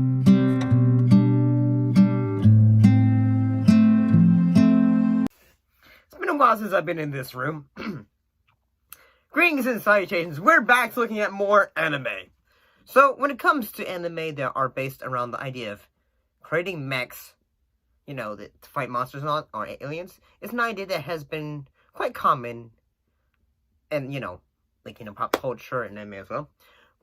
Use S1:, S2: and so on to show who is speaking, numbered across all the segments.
S1: It's been a while since I've been in this room. Greetings and salutations, we're back looking at more anime. So, when it comes to anime that are based around the idea of creating mechs, to fight monsters or aliens, it's an idea that has been quite common in, pop culture and anime as well.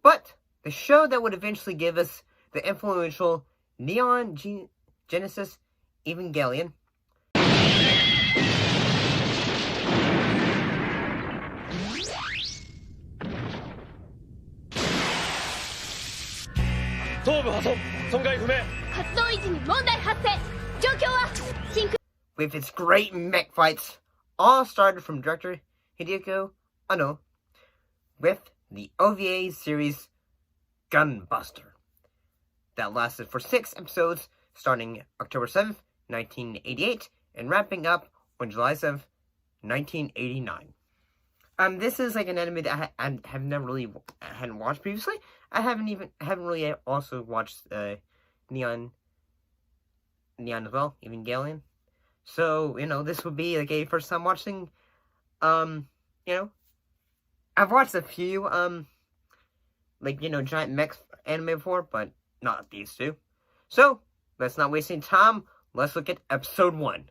S1: But, the show that would eventually give us the influential Neon Genesis Evangelion with its great mech fights, all started from director Hideko Anno with the OVA series GunBuster that lasted for 6 episodes starting October 7th, 1988 and wrapping up on July 7th, 1989. This is like an anime that I have never really hadn't watched previously. I haven't really also watched Neon as well, Evangelion. So, this would be like a first time watching. I've watched a few giant mech anime before, but not these two. So, let's not waste any time. Let's look at episode 1.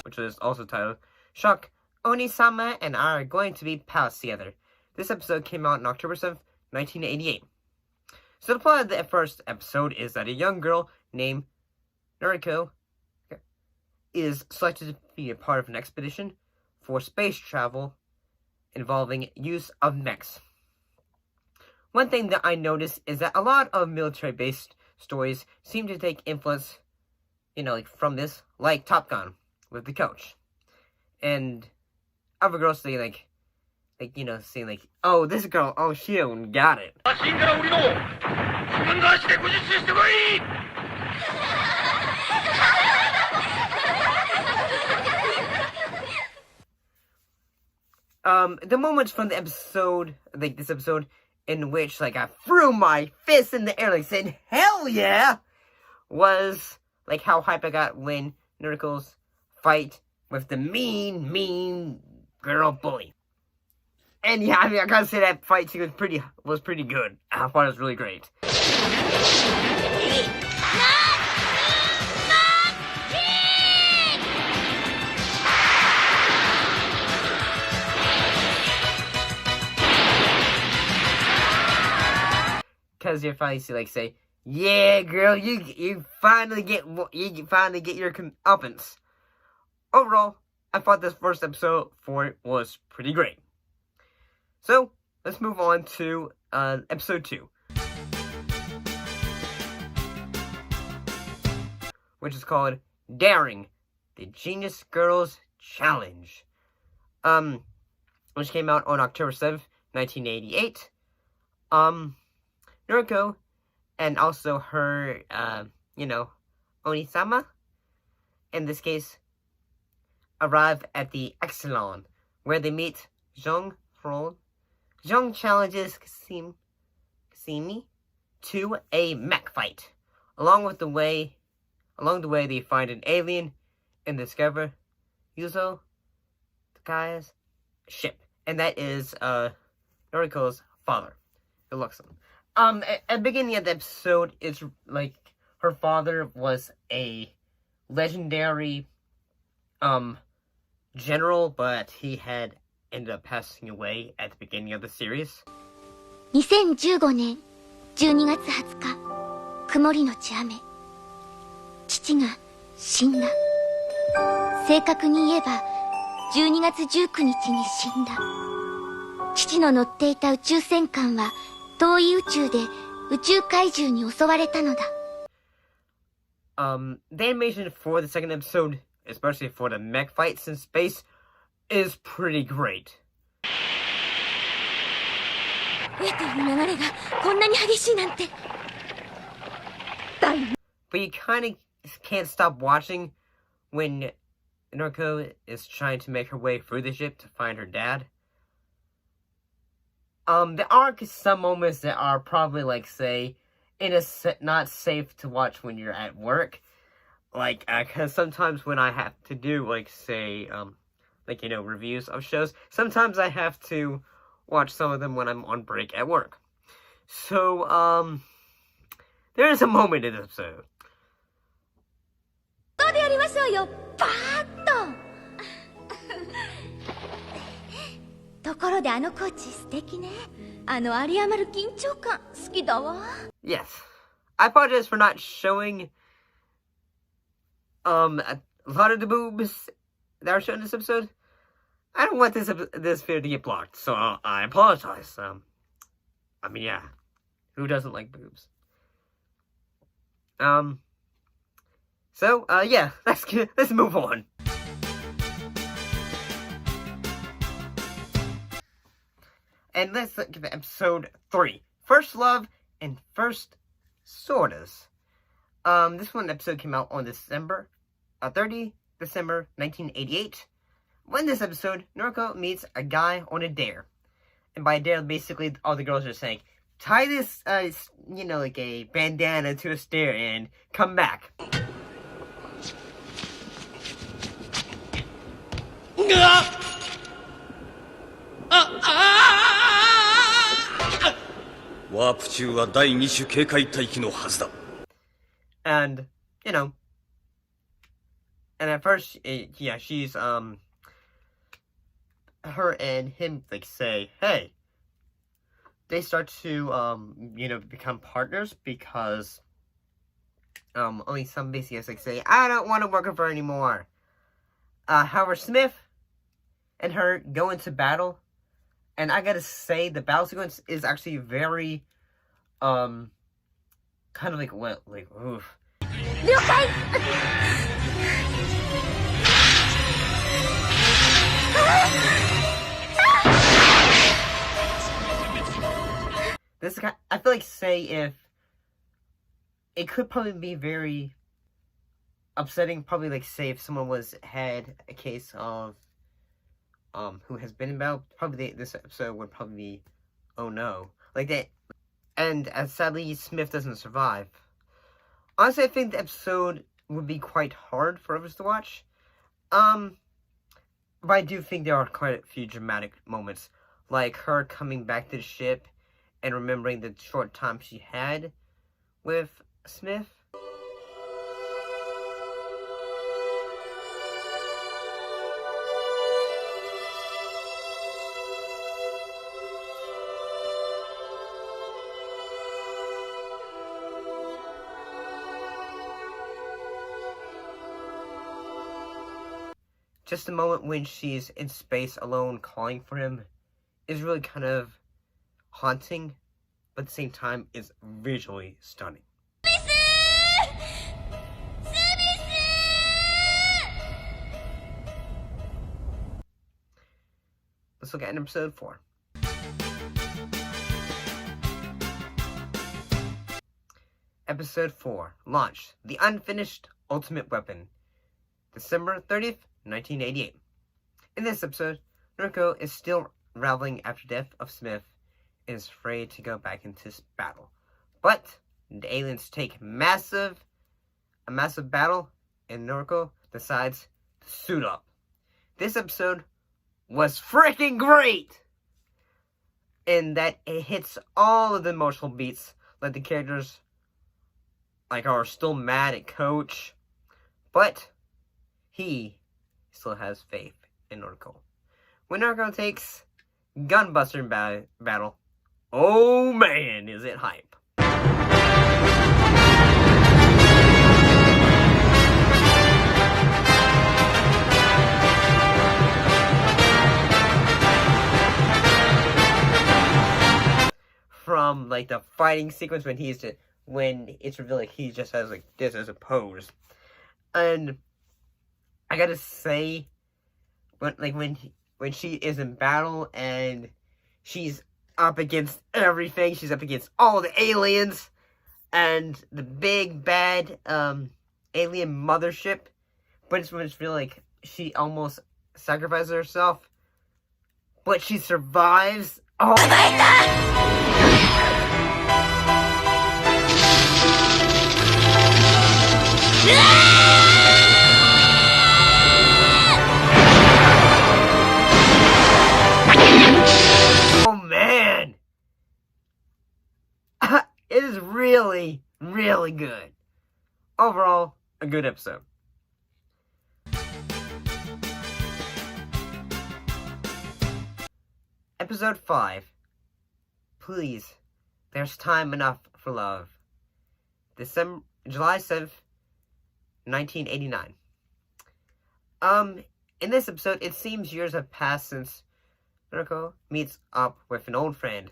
S1: Which is also titled, Shock, Oni-sama and I are going to be pals together. This episode came out on October 7th, 1988. So the plot of the first episode is that a young girl named Noriko is selected to be a part of an expedition for space travel involving use of mechs. One thing that I noticed is that a lot of military-based stories seem to take influence, from this, like Top Gun with the coach. And other girls say saying oh, this girl, oh, she got it. The moments from the episode, this episode, in which, I threw my fist in the air, said, hell yeah, was, how hype I got when Noriko's fight with the mean girl bully. And yeah, I gotta say that fight scene was pretty good. I thought it was really great. Because you finally see, say, yeah, girl, you finally get your comeuppance. Overall, I thought this first episode for it was pretty great. So, let's move on to episode 2. Which is called Daring, the Genius Girls Challenge. Which came out on October 7th, 1988. Noriko, and also her, Oni-sama, in this case, arrive at the Exelon, where they meet Jung Fron. Jung challenges Kasimi to a mech fight. Along the way, they find an alien and discover Yuzo Takai's ship, and that is Noriko's father, who looks at him. At the beginning of the episode, it's her father was a legendary general, but he had ended up passing away at the beginning of the series.
S2: 2015年12月20日、曇りのち雨。父が死んだ。正確に言えば、12月19日に死んだ。父の乗っていた宇宙戦艦は、遠い宇宙で宇宙怪獣に襲われたのだ。
S1: The animation for the second episode, especially for the mech fights in space, is pretty great. But you kind of can't stop watching when Noriko is trying to make her way through the ship to find her dad. There are some moments that are probably, like, say, not safe to watch when you're at work. Like, because sometimes when I have to do, like, say, reviews of shows, sometimes I have to watch some of them when I'm on break at work. So, there is a moment in this episode.
S2: そうでやりましょうよ。パーッと。ところであのコーチ素敵ね。あの有り余る緊張感好きだわ。
S1: Yes. I apologize for not showing a lot of the boobs that are shown in this episode. I don't want this video to get blocked, so I apologize. I mean, yeah, who doesn't like boobs? So, yeah, let's move on. And let's look at episode 3. First Love and First Sortas. This episode came out on December 30, December 1988. When this episode, Noriko meets a guy on a dare. And by dare, basically, all the girls are saying, tie this, like a bandana to a stair and come back. And, and at first, she's, her and him, like, say, hey, they start to, become partners because, only some basically has, like, say, I don't want to work with her anymore. However, Smith and her go into battle, and I gotta say, the battle sequence is actually very, kind of like, oof. This guy, I feel like, say, if it could probably be very upsetting, probably, like, say, if someone had a case of, who has been in battle, probably this episode would probably be, oh no. Like that, and as sadly, Smith doesn't survive. Honestly, I think the episode would be quite hard for us to watch. But I do think there are quite a few dramatic moments, like her coming back to the ship and remembering the short time she had with Smith. Just the moment when she's in space alone calling for him is really kind of haunting, but at the same time is visually stunning. Let's look at episode 4. Episode 4, Launch, The Unfinished Ultimate Weapon, December 30th, 1988. In this episode, Noriko is still raveling after death of Smith and is afraid to go back into this battle. But the aliens take a massive battle, and Noriko decides to suit up. This episode was freaking great! In that it hits all of the emotional beats, like the characters are still mad at Coach, but he still has faith in Noriko. When Noriko takes GunBuster in battle, oh man, is it hype. From the fighting sequence when it's revealed he just has this as a pose. And I gotta say, when she is in battle and she's up against everything, she's up against all the aliens and the big bad alien mothership, but it's when it's really she almost sacrifices herself, but she survives. Oh. Oh man! It is really, really good. Overall, a good episode. Episode 5. Please, there's time enough for love. July 7th, 1989. In this episode, it seems years have passed since Naruto meets up with an old friend.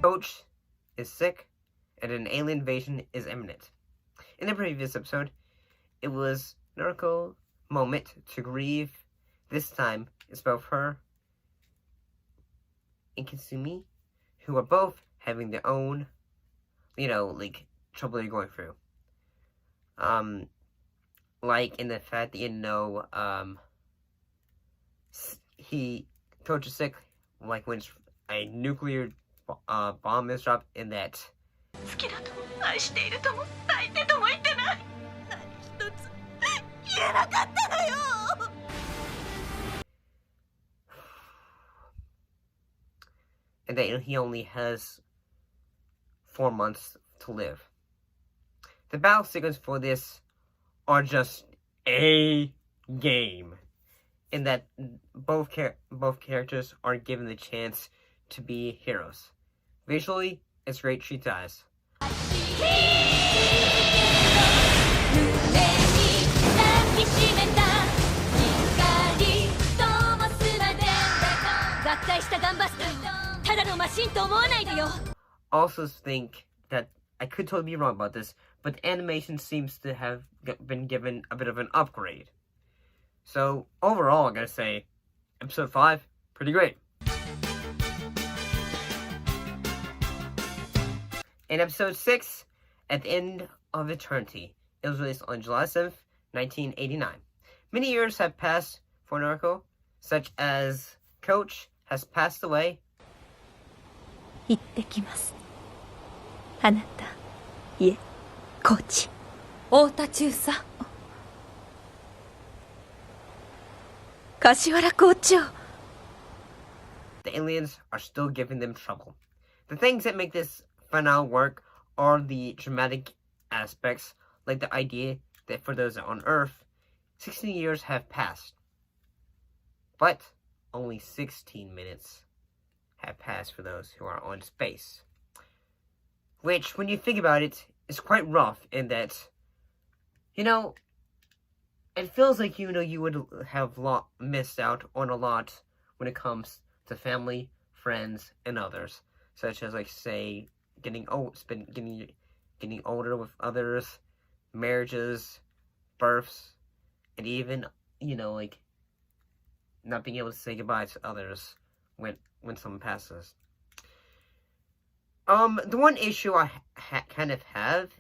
S1: Coach is sick, and an alien invasion is imminent. In the previous episode, it was Naruto's moment to grieve. This time, it's both her and Kasumi, who are both having their own, trouble they're going through. Like in the fact that, Coach is sick, like when a nuclear bomb is dropped in that. And that he only has 4 months to live. The battle sequence for this are just a game, in that both characters are given the chance to be heroes. Visually, it's great treat to eyes. Also think that I could totally be wrong about this, but the animation seems to have been given a bit of an upgrade. So overall, I gotta say, episode 5, pretty great. In episode 6, At the End of Eternity, it was released on July 7th, 1989. Many years have passed for Naruto, such as Coach has passed away.
S2: 行ってきます。あなた、いえ、コーチ。太田中佐。柏原校長。
S1: The aliens are still giving them trouble. The things that make this finale work are the dramatic aspects, like the idea that for those on Earth, 16 years have passed. But only 16 minutes have passed for those who are on space. Which, when you think about it, is quite rough in that, it feels like, you would have missed out on a lot when it comes to family, friends, and others. Such as, say, getting older with others, marriages, births, and even, not being able to say goodbye to others when someone passes. The one issue I kind of have,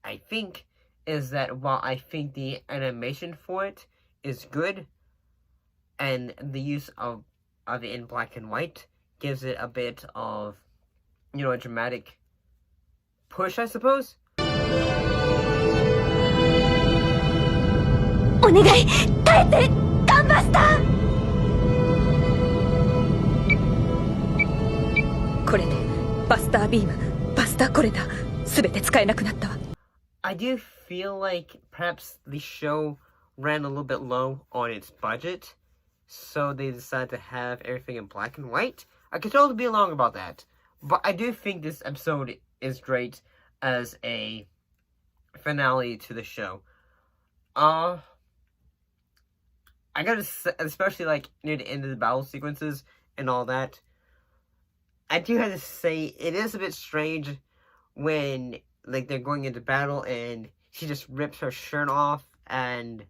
S1: I think, is that while I think the animation for it is good, and the use of it in black and white gives it a bit of, a dramatic push, I suppose.
S2: お願い、耐えて、ガンバスター。これでバスタービーム、バスターコレダー、すべて使えなくなったわ。
S1: I do feel like perhaps the show ran a little bit low on its budget, so they decided to have everything in black and white. I could totally be wrong about that, but I do think this episode is great as a finale to the show. I gotta say, especially near the end of the battle sequences and all that, I do have to say it is a bit strange when they're going into battle and she just rips her shirt off and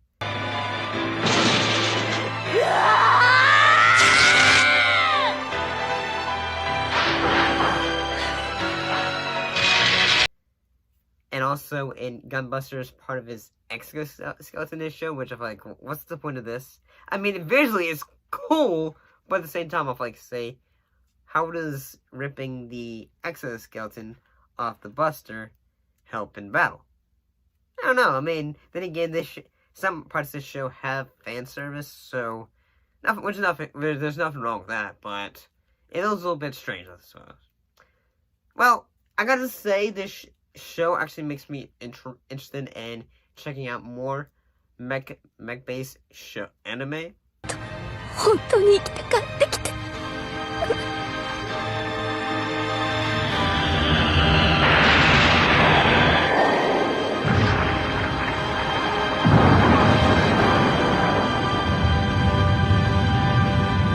S1: also in GunBuster's part of his exoskeleton in his show, which I'm like, what's the point of this? I mean, visually it's cool, but at the same time, I'm like, say, how does ripping the exoskeleton off the Buster help in battle? I don't know. I mean, then again, some parts of this show have fan service, so there's nothing wrong with that, but it is a little bit strange, I suppose. Well, I gotta say, this show actually makes me interested in checking out more mech-based anime.
S2: 本当に生きて帰ってきて。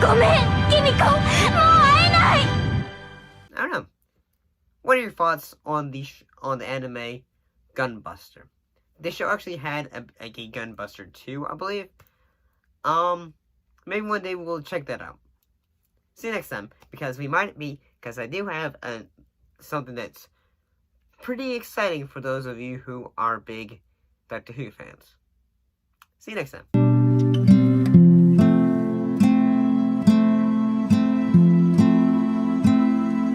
S2: ごめん、キミコ、もう会えない。
S1: I don't know. What are your thoughts on the anime GunBuster? This show actually had a GunBuster 2, I believe. Maybe one day we'll check that out. See you next time, because I do have something that's pretty exciting for those of you who are big Doctor Who fans. See you next time.